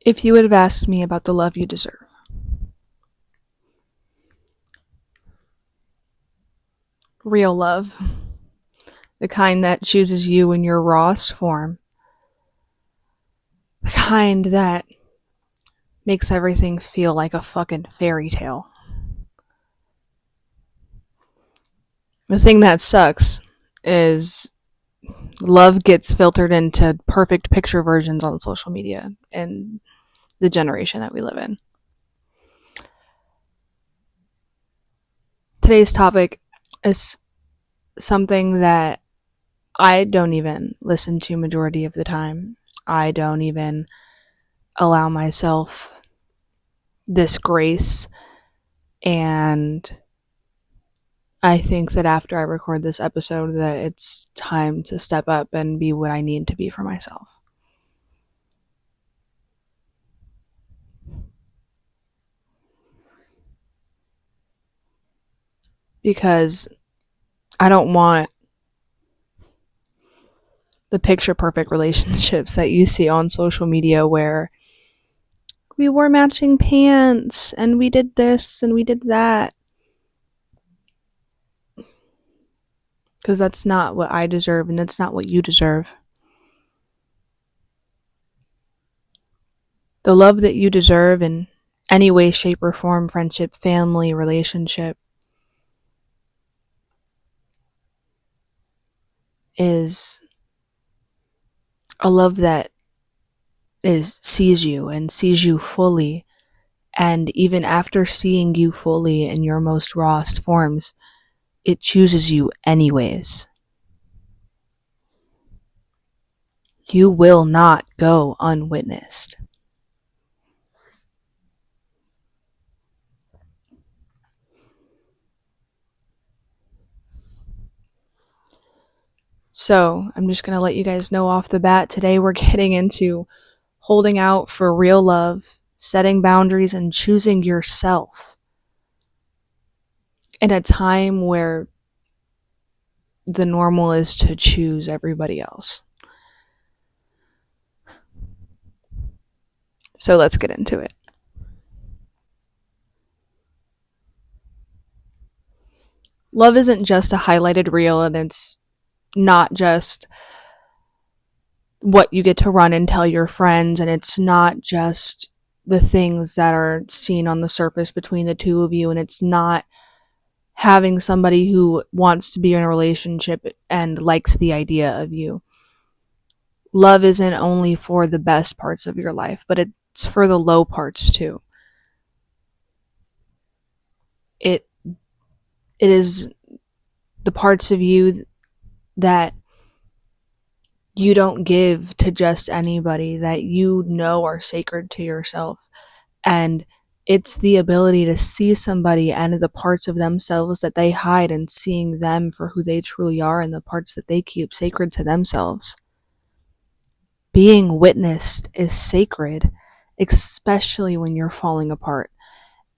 If you would have asked me about the love you deserve, real love, the kind that chooses you in your rawest form, the kind that makes everything feel like a fucking fairy tale. The thing that sucks is love gets filtered into perfect picture versions on social media and the generation that we live in. Today's topic is something that I don't even listen to majority of the time. I don't even allow myself this grace, and I think that after I record this episode that it's time to step up and be what I need to be for myself. Because I don't want the picture perfect relationships that you see on social media where we wore matching pants and we did this and we did that. Because that's not what I deserve and that's not what you deserve. The love that you deserve in any way, shape, or form, friendship, family, relationship, is a love that sees you and sees you fully, and even after seeing you fully in your most rawest forms, it chooses you anyways. You will not go unwitnessed. So, I'm just going to let you guys know off the bat, today we're getting into holding out for real love, setting boundaries, and choosing yourself in a time where the normal is to choose everybody else. So let's get into it. Love isn't just a highlighted reel, and it's not just what you get to run and tell your friends, and it's not just the things that are seen on the surface between the two of you, and it's not having somebody who wants to be in a relationship and likes the idea of you. Love isn't only for the best parts of your life, but it's for the low parts too. It is the parts of you that you don't give to just anybody, that you know are sacred to yourself. And it's the ability to see somebody and the parts of themselves that they hide, and seeing them for who they truly are and the parts that they keep sacred to themselves. Being witnessed is sacred, especially when you're falling apart.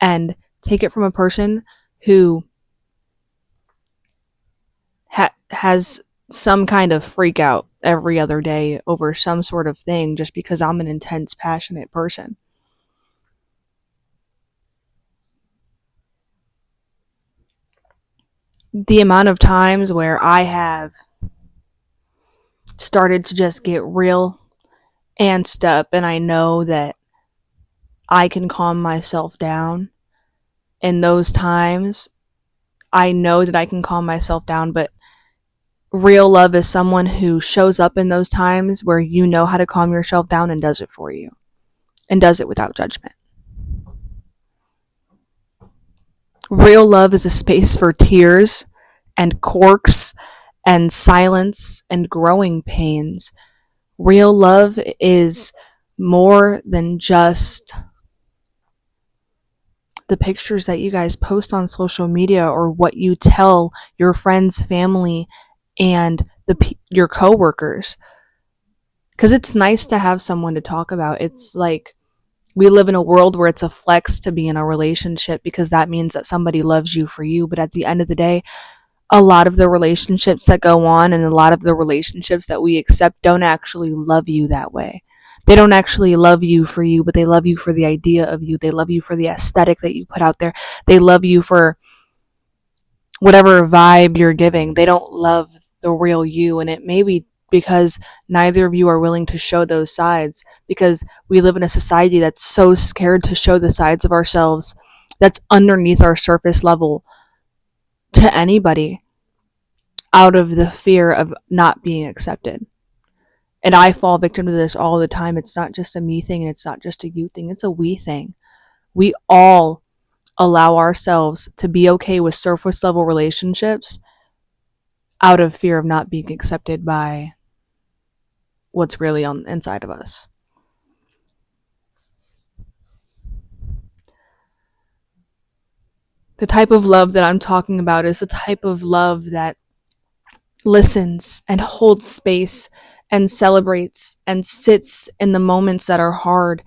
And take it from a person who has some kind of freak out every other day over some sort of thing just because I'm an intense, passionate person. The amount of times where I have started to just get real antsed up, and I know that I can calm myself down in those times. I know that I can calm myself down, but real love is someone who shows up in those times where you know how to calm yourself down and does it for you, and does it without judgment. Real love is a space for tears and corks and silence and growing pains. Real love is more than just the pictures that you guys post on social media or what you tell your friends, family, and your coworkers. Because it's nice to have someone to talk about. It's like we live in a world where it's a flex to be in a relationship because that means that somebody loves you for you. But at the end of the day, a lot of the relationships that go on and a lot of the relationships that we accept don't actually love you that way. They don't actually love you for you, but they love you for the idea of you. They love you for the aesthetic that you put out there. They love you for whatever vibe you're giving. They don't love the real you. And it may be because neither of you are willing to show those sides, because we live in a society that's so scared to show the sides of ourselves that's underneath our surface level to anybody, out of the fear of not being accepted. And I fall victim to this all the time. It's not just a me thing, and it's not just a you thing, it's a we thing. We all allow ourselves to be okay with surface level relationships out of fear of not being accepted by what's really on the inside of us. The type of love that I'm talking about is the type of love that listens and holds space and celebrates and sits in the moments that are hard.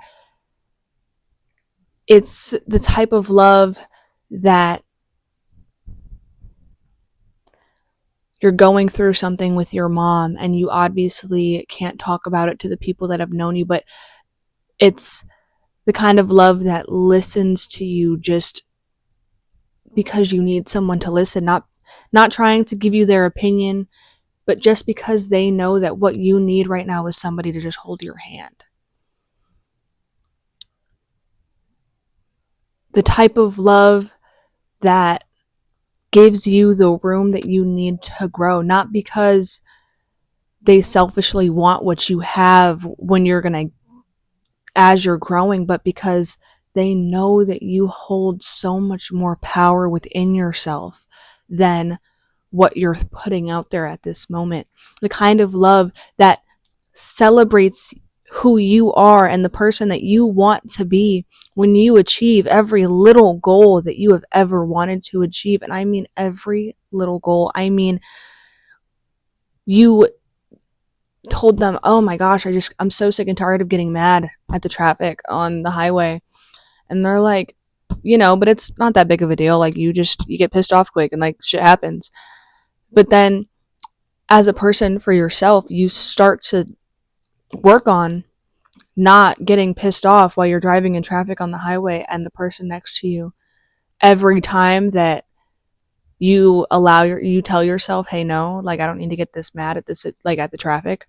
It's the type of love that you're going through something with your mom and you obviously can't talk about it to the people that have known you, but it's the kind of love that listens to you just because you need someone to listen, not trying to give you their opinion, but just because they know that what you need right now is somebody to just hold your hand. The type of love that gives you the room that you need to grow, not because they selfishly want what you have when you're going to, as you're growing, but because they know that you hold so much more power within yourself than what you're putting out there at this moment. The kind of love that celebrates who you are and the person that you want to be when you achieve every little goal that you have ever wanted to achieve. And I mean every little goal. I mean, you told them, oh my gosh, I'm so sick and tired of getting mad at the traffic on the highway. And they're like, but it's not that big of a deal. Like, you get pissed off quick and like shit happens. But then as a person for yourself, you start to work on not getting pissed off while you're driving in traffic on the highway and the person next to you. Every time that you you tell yourself, hey, no, like, I don't need to get this mad at this, like, at the traffic,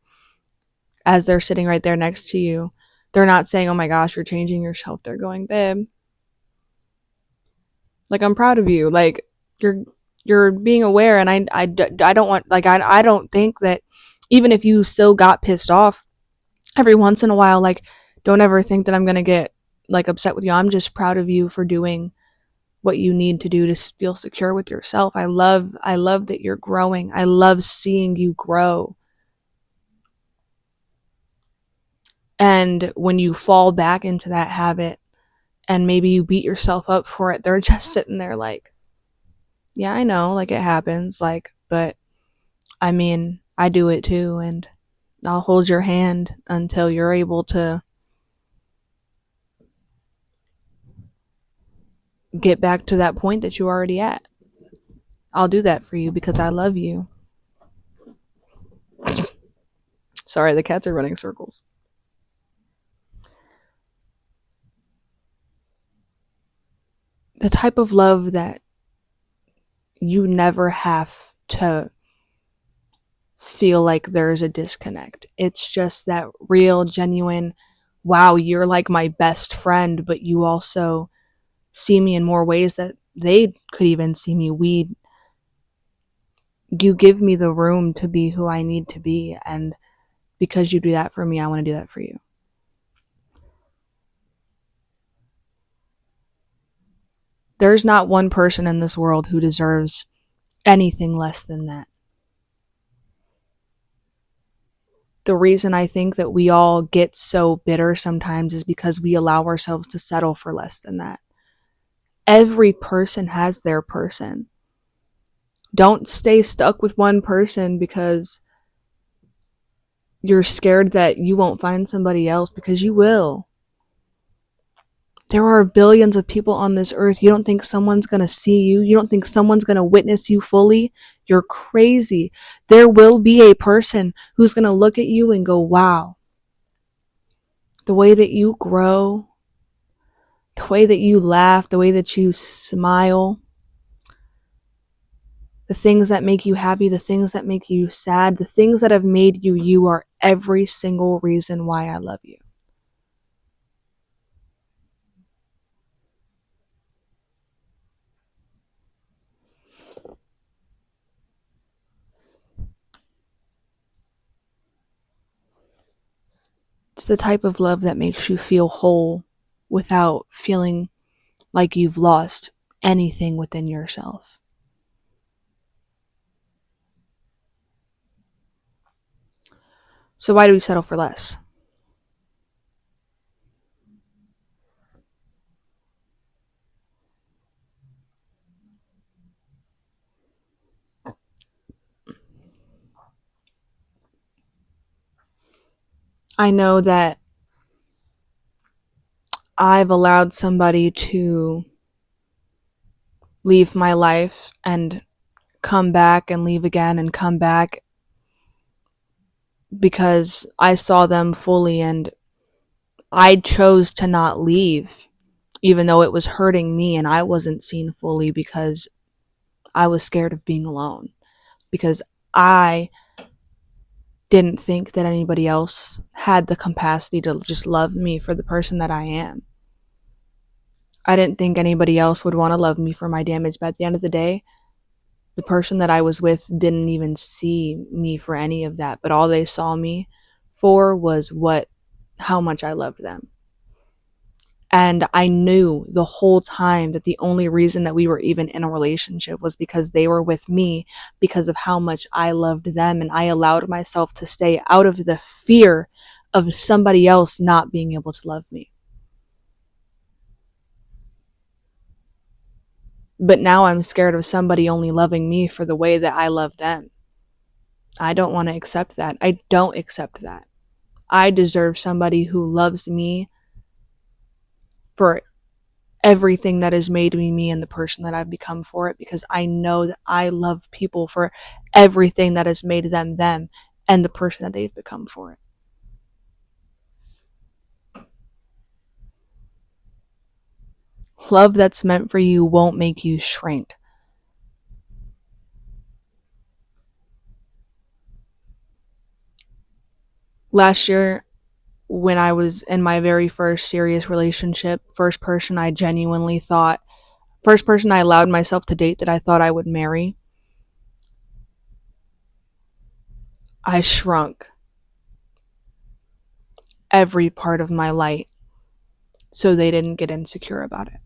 as they're sitting right there next to you, they're not saying, oh my gosh, you're changing yourself. They're going, babe, like, I'm proud of you. Like, you're being aware. And I don't want, like, I don't think that even if you still got pissed off every once in a while, like, don't ever think that I'm gonna get like upset with you. I'm just proud of you for doing what you need to do to feel secure with yourself. I love that you're growing. I love seeing you grow. And when you fall back into that habit and maybe you beat yourself up for it, they're just sitting there like, yeah, I know, like, it happens, like, but I mean, I do it too, and I'll hold your hand until you're able to get back to that point that you're already at. I'll do that for you because I love you. Sorry, the cats are running circles. The type of love that you never have to feel like there's a disconnect. It's just that real, genuine, wow, you're like my best friend, but you also see me in more ways that they could even see me. You give me the room to be who I need to be, and because you do that for me, I want to do that for you. There's not one person in this world who deserves anything less than that. The reason I think that we all get so bitter sometimes is because we allow ourselves to settle for less than that. Every person has their person. Don't stay stuck with one person because you're scared that you won't find somebody else, because you will. There are billions of people on this earth. You don't think someone's going to see you? You don't think someone's going to witness you fully? You're crazy. There will be a person who's going to look at you and go, wow. the way that you grow, the way that you laugh, the way that you smile, the things that make you happy, the things that make you sad, the things that have made you, you are every single reason why I love you. It's the type of love that makes you feel whole without feeling like you've lost anything within yourself. So why do we settle for less? I know that I've allowed somebody to leave my life and come back and leave again and come back because I saw them fully and I chose to not leave, even though it was hurting me and I wasn't seen fully because I was scared of being alone. Because I didn't think that anybody else had the capacity to just love me for the person that I am. I didn't think anybody else would want to love me for my damage, but at the end of the day, the person that I was with didn't even see me for any of that, but all they saw me for was how much I loved them. And I knew the whole time that the only reason that we were even in a relationship was because they were with me, because of how much I loved them. And I allowed myself to stay out of the fear of somebody else not being able to love me. But now I'm scared of somebody only loving me for the way that I love them. I don't want to accept that. I don't accept that. I deserve somebody who loves me for everything that has made me me and the person that I've become for it, because I know that I love people for everything that has made them them and the person that they've become for it. Love that's meant for you won't make you shrink. Last year, when I was in my very first serious relationship, first person I allowed myself to date that I thought I would marry, I shrunk every part of my light so they didn't get insecure about it.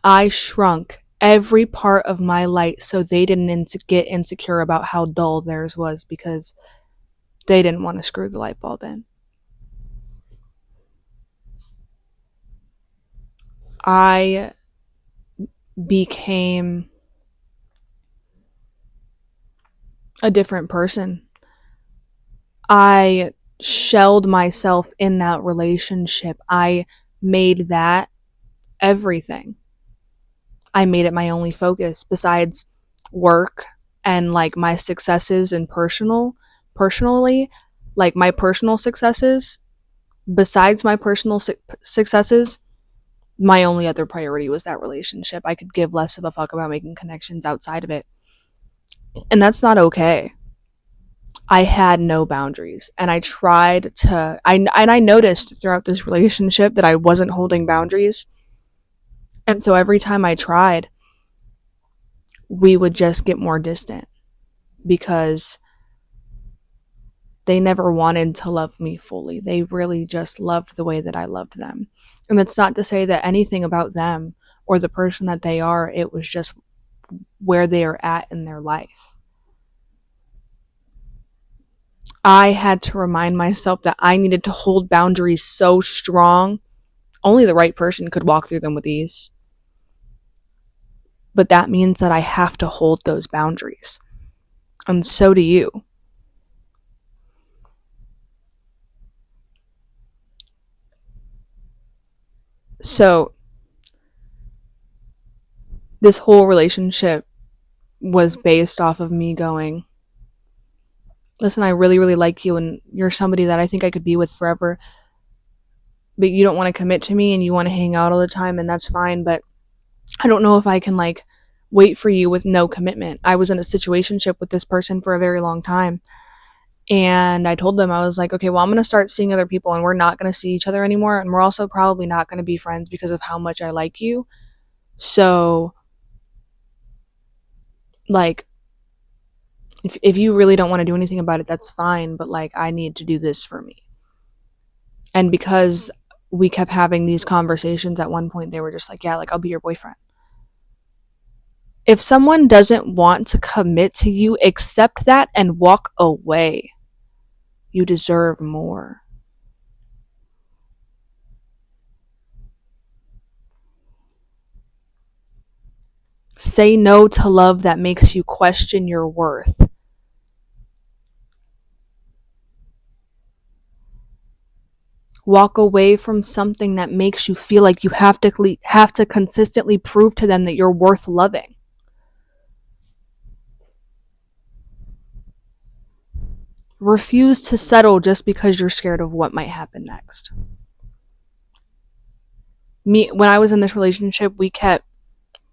I shrunk every part of my light so they didn't get insecure about how dull theirs was, because they didn't want to screw the light bulb in. I became a different person. I shelled myself in that relationship. I made that everything. I made it my only focus besides work and like my successes and personally, like my personal successes. Besides my personal successes, my only other priority was that relationship. I could give less of a fuck about making connections outside of it. And that's not okay. I had no boundaries, and I noticed throughout this relationship that I wasn't holding boundaries. And so every time I tried, we would just get more distant because they never wanted to love me fully. They really just loved the way that I loved them. And that's not to say that anything about them or the person that they are, it was just where they are at in their life. I had to remind myself that I needed to hold boundaries so strong, only the right person could walk through them with ease. But that means that I have to hold those boundaries. And so do you. So, this whole relationship was based off of me going, listen, I really, really like you and you're somebody that I think I could be with forever, but you don't want to commit to me and you want to hang out all the time, and that's fine, but I don't know if I can like wait for you with no commitment. I was in a situationship with this person for a very long time. And I told them, I was like, okay, well, I'm going to start seeing other people and we're not going to see each other anymore. And we're also probably not going to be friends because of how much I like you. So, like, if you really don't want to do anything about it, that's fine. But, like, I need to do this for me. And because we kept having these conversations, at one point they were just like, yeah, like, I'll be your boyfriend. If someone doesn't want to commit to you, accept that and walk away. You deserve more. Say no to love that makes you question your worth. Walk away from something that makes you feel like you have to consistently prove to them that you're worth loving. Refuse to settle just because you're scared of what might happen next. When I was in this relationship, we kept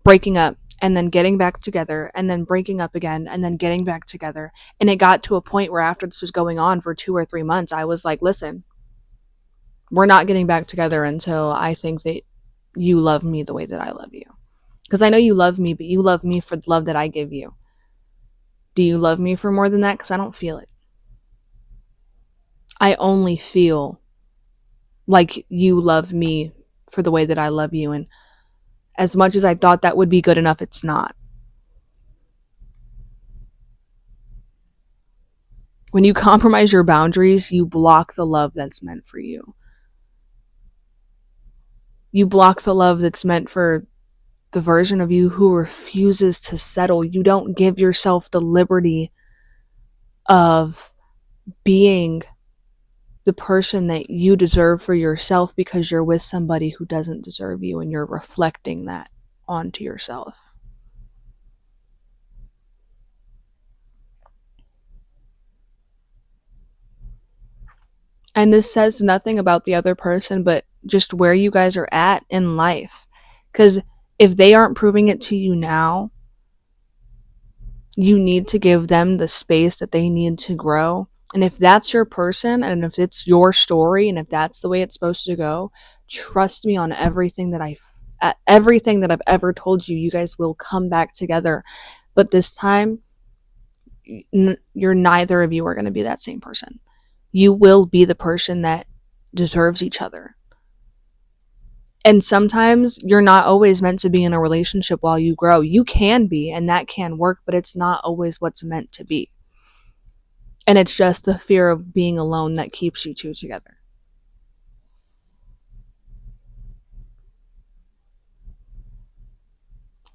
breaking up and then getting back together and then breaking up again and then getting back together. And it got to a point where after this was going on for 2 or 3 months, I was like, listen, we're not getting back together until I think that you love me the way that I love you. Because I know you love me, but you love me for the love that I give you. Do you love me for more than that? Because I don't feel it. I only feel like you love me for the way that I love you. And as much as I thought that would be good enough, it's not. When you compromise your boundaries, you block the love that's meant for you. You block the love that's meant for the version of you who refuses to settle. You don't give yourself the liberty of being the person that you deserve for yourself because you're with somebody who doesn't deserve you, and you're reflecting that onto yourself. And this says nothing about the other person, but just where you guys are at in life. Because if they aren't proving it to you now, you need to give them the space that they need to grow. And if that's your person, and if it's your story, and if that's the way it's supposed to go, trust me on everything that I've ever told you. You guys will come back together, but this time, you're neither of you are going to be that same person. You will be the person that deserves each other. And sometimes you're not always meant to be in a relationship while you grow. You can be, and that can work, but it's not always what's meant to be. And it's just the fear of being alone that keeps you two together.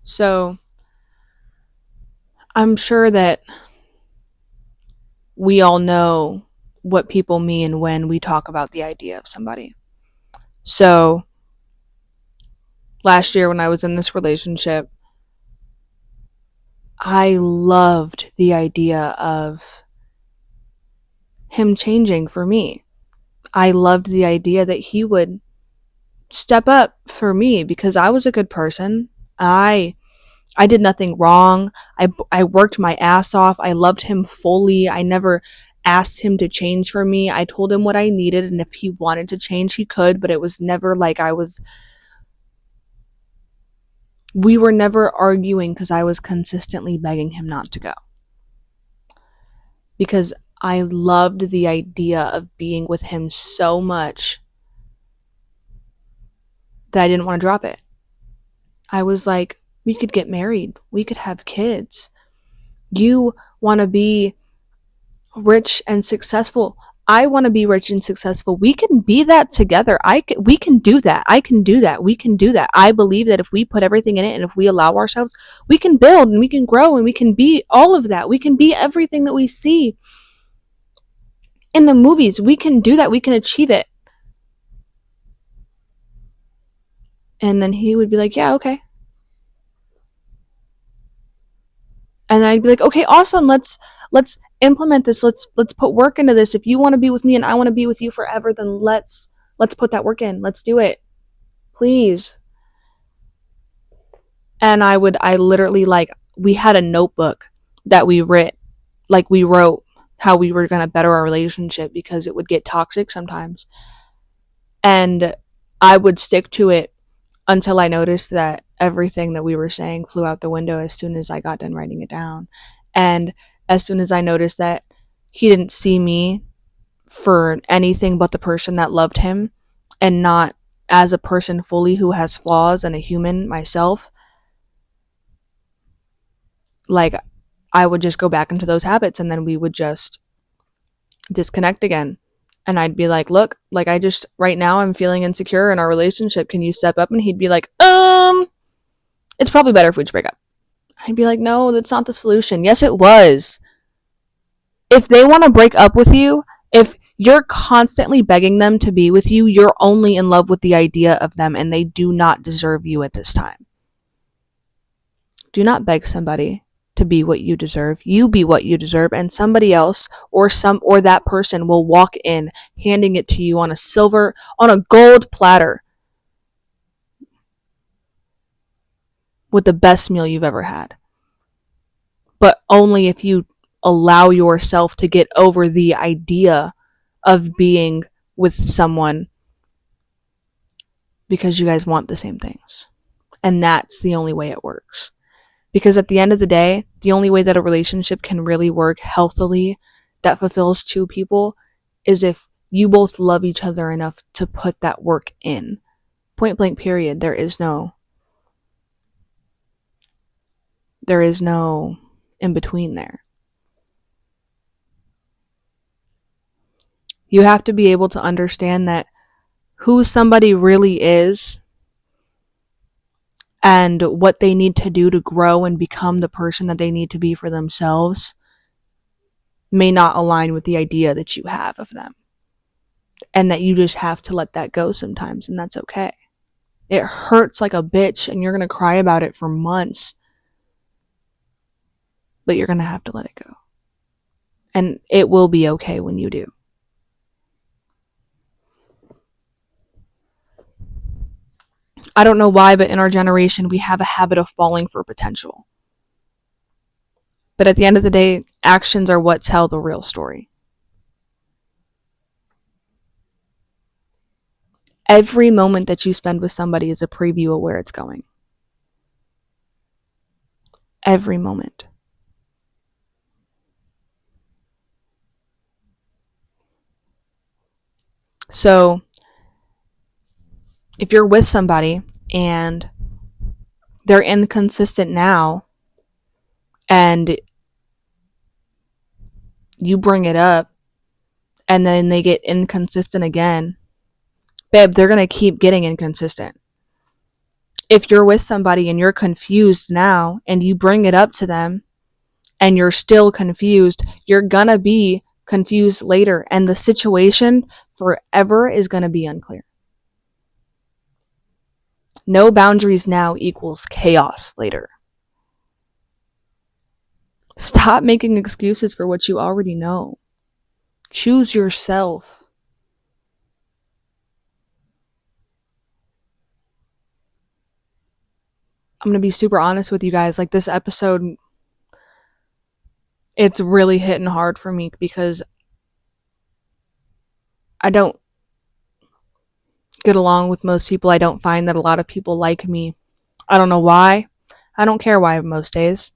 So I'm sure that we all know what people mean when we talk about the idea of somebody. So last year when I was in this relationship, I loved the idea of him changing for me. I loved the idea that he would step up for me because I was a good person. I did nothing wrong. I worked my ass off. I loved him fully. I never asked him to change for me. I told him what I needed, and if he wanted to change, he could, but it was never like we were never arguing because I was consistently begging him not to go. Because I loved the idea of being with him so much that I didn't want to drop it. I was like, we could get married. We could have kids. You want to be rich and successful. I want to be rich and successful. We can be that together. We can do that. I can do that. We can do that. I believe that if we put everything in it and if we allow ourselves, we can build and we can grow and we can be all of that. We can be everything that we see in the movies. We can do that. We can achieve it. And then he would be like, yeah, okay. And I'd be like, okay, awesome. let's implement this. Let's put work into this. If you want to be with me and I want to be with you forever, then let's put that work in. Let's do it. Please. And I literally, like, we had a notebook that we wrote how we were going to better our relationship because it would get toxic sometimes. And I would stick to it until I noticed that everything that we were saying flew out the window as soon as I got done writing it down. And as soon as I noticed that he didn't see me for anything but the person that loved him and not as a person fully who has flaws and a human myself, like, I would just go back into those habits and then we would just disconnect again. And I'd be like, look, like, right now I'm feeling insecure in our relationship. Can you step up? And he'd be like, it's probably better if we just break up. I'd be like, no, that's not the solution. Yes, it was. If they want to break up with you, if you're constantly begging them to be with you, you're only in love with the idea of them and they do not deserve you at this time. Do not beg somebody to be what you deserve. You be what you deserve, and somebody else or that person will walk in handing it to you on a gold platter with the best meal you've ever had. But only if you allow yourself to get over the idea of being with someone because you guys want the same things. And that's the only way it works. Because at the end of the day, the only way that a relationship can really work healthily that fulfills two people is if you both love each other enough to put that work in. Point blank, period. There is no in between there. You have to be able to understand that who somebody really is and what they need to do to grow and become the person that they need to be for themselves may not align with the idea that you have of them. And that you just have to let that go sometimes, and that's okay. It hurts like a bitch, and you're going to cry about it for months. But you're going to have to let it go. And it will be okay when you do. I don't know why, but in our generation, we have a habit of falling for potential. But at the end of the day, actions are what tell the real story. Every moment that you spend with somebody is a preview of where it's going. Every moment. So, if you're with somebody and they're inconsistent now and you bring it up and then they get inconsistent again, babe, they're going to keep getting inconsistent. If you're with somebody and you're confused now and you bring it up to them and you're still confused, you're going to be confused later and the situation forever is going to be unclear. No boundaries now equals chaos later. Stop making excuses for what you already know. Choose yourself. I'm going to be super honest with you guys. Like, this episode, it's really hitting hard for me because I don't get along with most people. I don't find that a lot of people like me. I don't know why. I don't care why most days.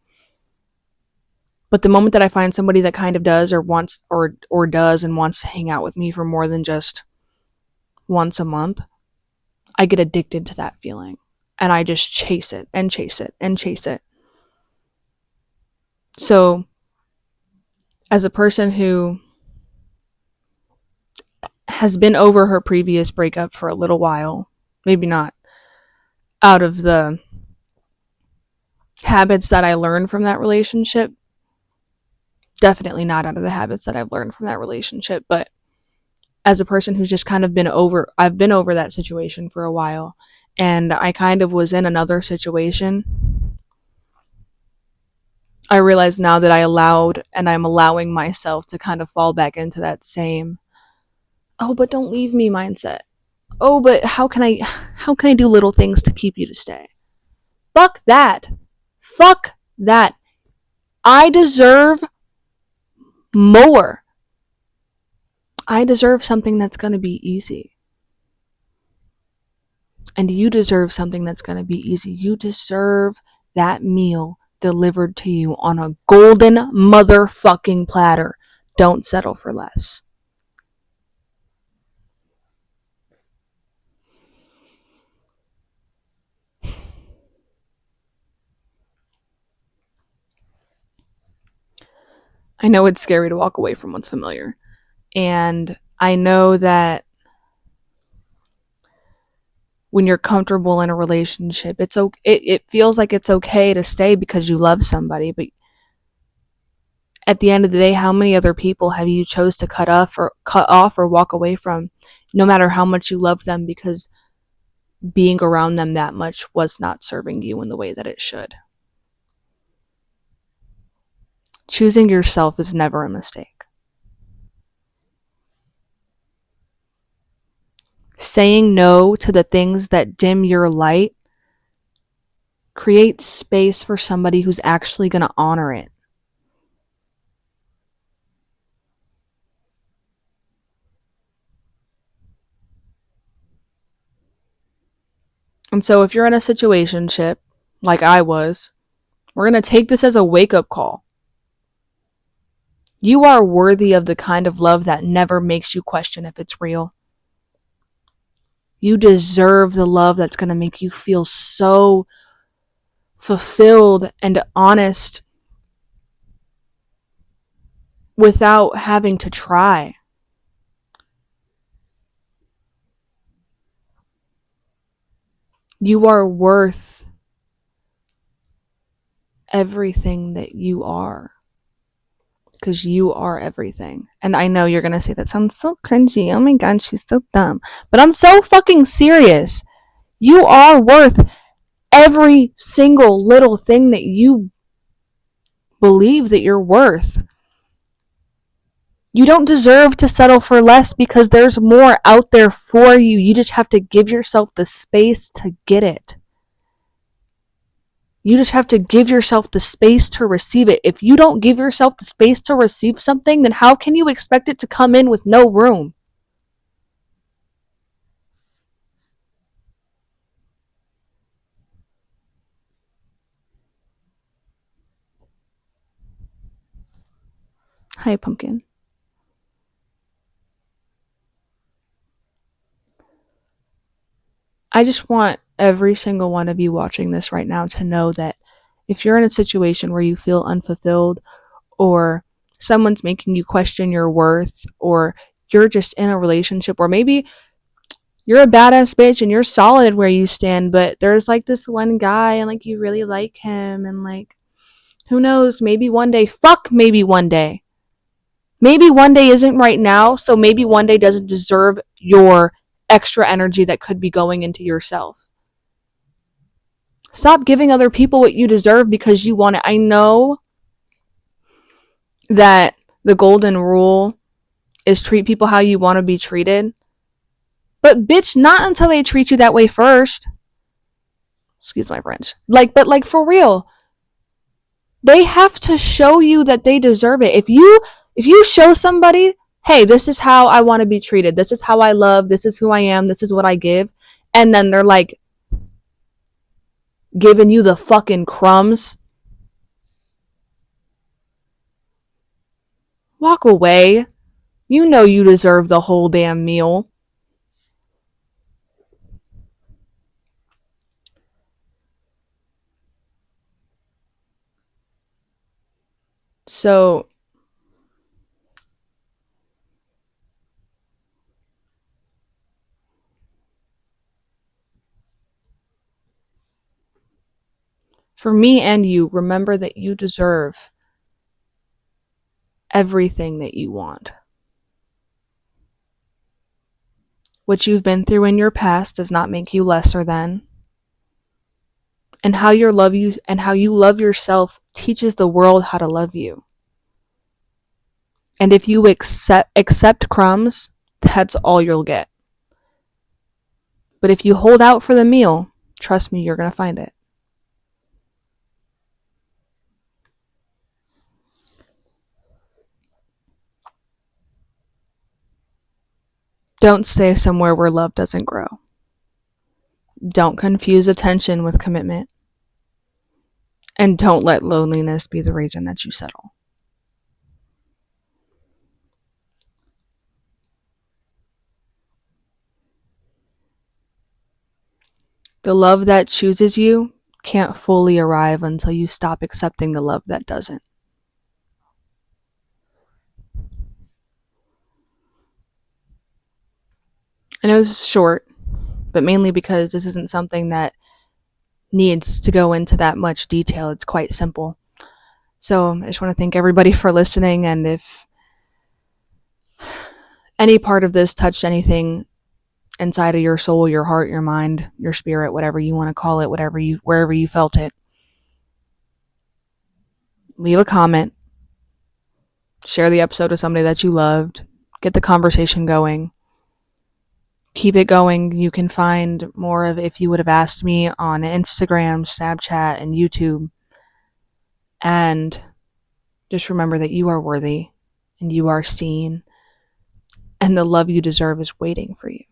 But the moment that I find somebody that kind of does or wants or does and wants to hang out with me for more than just once a month, I get addicted to that feeling. And I just chase it and chase it and chase it. So, as a person who has been over her previous breakup for a little while, maybe not out of the habits that I learned from that relationship, definitely not out of the habits that I've learned from that relationship, but as a person who's just kind of I've been over that situation for a while, and I kind of was in another situation. I realize now that I allowed and I'm allowing myself to kind of fall back into that same, oh, but don't leave me mindset. Oh, but how can I do little things to keep you to stay? Fuck that. Fuck that. I deserve more. I deserve something that's going to be easy. And you deserve something that's going to be easy. You deserve that meal delivered to you on a golden motherfucking platter. Don't settle for less. I know it's scary to walk away from what's familiar. And I know that when you're comfortable in a relationship, it feels like it's okay to stay because you love somebody, but at the end of the day, how many other people have you chose to cut off or walk away from, no matter how much you love them, because being around them that much was not serving you in the way that it should? Choosing yourself is never a mistake. Saying no to the things that dim your light creates space for somebody who's actually going to honor it. And so if you're in a situationship like I was, we're going to take this as a wake-up call. You are worthy of the kind of love that never makes you question if it's real. You deserve the love that's going to make you feel so fulfilled and honest without having to try. You are worth everything that you are, because you are everything. And I know you're going to say that sounds so cringy. Oh my God, she's so dumb. But I'm so fucking serious. You are worth every single little thing that you believe that you're worth. You don't deserve to settle for less because there's more out there for you. You just have to give yourself the space to get it. You just have to give yourself the space to receive it. If you don't give yourself the space to receive something, then how can you expect it to come in with no room? Hi, Pumpkin. I just want every single one of you watching this right now to know that if you're in a situation where you feel unfulfilled, or someone's making you question your worth, or you're just in a relationship where maybe you're a badass bitch and you're solid where you stand, but there's like this one guy and like you really like him, and like who knows, maybe one day, fuck, maybe one day. Maybe one day isn't right now, so maybe one day doesn't deserve your extra energy that could be going into yourself. Stop giving other people what you deserve because you want it. I know that the golden rule is treat people how you want to be treated. But bitch, not until they treat you that way first. Excuse my French. But for real, they have to show you that they deserve it. If you show somebody, hey, this is how I want to be treated. This is how I love. This is who I am. This is what I give. And then they're like giving you the fucking crumbs. Walk away. You know you deserve the whole damn meal. So for me and you, remember that you deserve everything that you want. What you've been through in your past does not make you lesser than. And how you love yourself teaches the world how to love you. And if you accept crumbs, that's all you'll get. But if you hold out for the meal, trust me, you're going to find it. Don't stay somewhere where love doesn't grow. Don't confuse attention with commitment. And don't let loneliness be the reason that you settle. The love that chooses you can't fully arrive until you stop accepting the love that doesn't. I know this is short, but mainly because this isn't something that needs to go into that much detail. It's quite simple. So I just want to thank everybody for listening, and if any part of this touched anything inside of your soul, your heart, your mind, your spirit, whatever you want to call it, wherever you felt it, leave a comment, share the episode with somebody that you loved, get the conversation going. Keep it going. You can find more of If You Would Have Asked Me on Instagram, Snapchat, and YouTube. And just remember that you are worthy and you are seen, and the love you deserve is waiting for you.